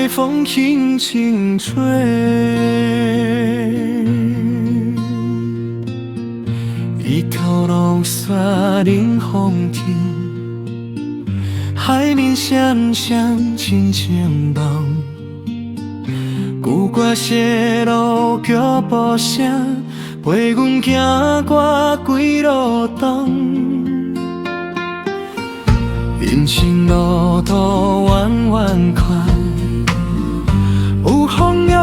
海风轻轻吹，一头龙山迎风天，海面闪闪亲像梦。旧歌写落脚步声，陪阮行过几路东。人生路途弯弯宽，有风有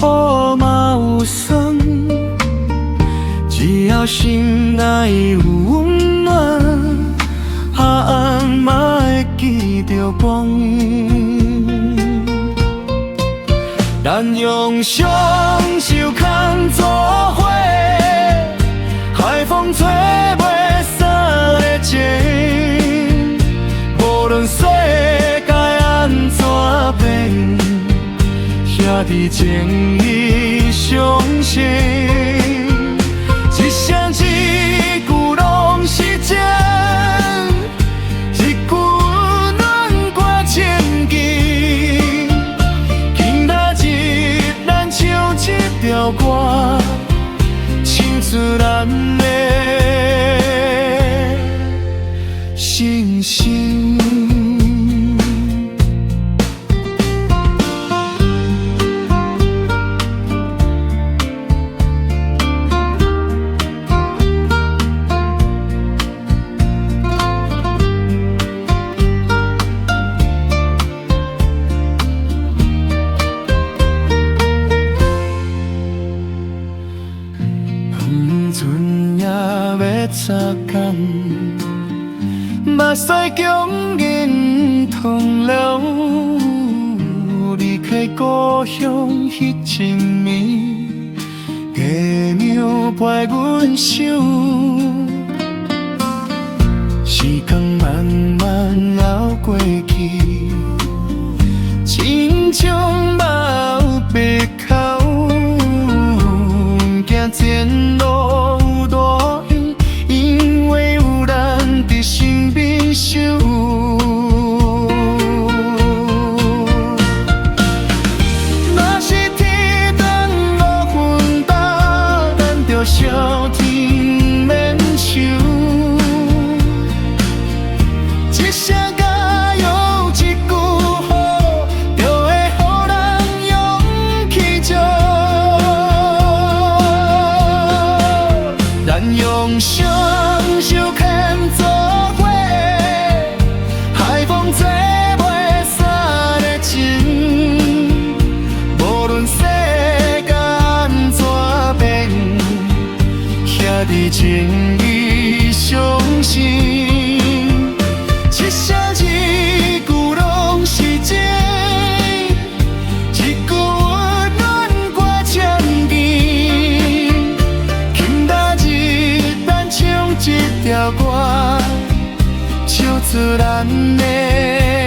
雨嘛有霜，只要心内有温暖，黑暗嘛会记着光。咱用双手牵做伙，海风吹袂散的情。无论世界安怎变，兄弟情义相承。一声一句拢是情，一句温暖挂千金。今仔日咱唱一条歌，唱出咱的心声。船也要擦干，目屎强忍痛流，离开故乡迄一暝，月亮陪阮想。时间慢慢熬过去，亲像马有白口，行前路。小天免愁，一声加油，一句好，就会予人勇气足。咱用双手牵做伙，海风吹袂散的情，无论世界安怎变。兄弟情义相承，一声一句拢是情，一句温暖挂千金。今仔日咱唱一条歌，唱出咱的。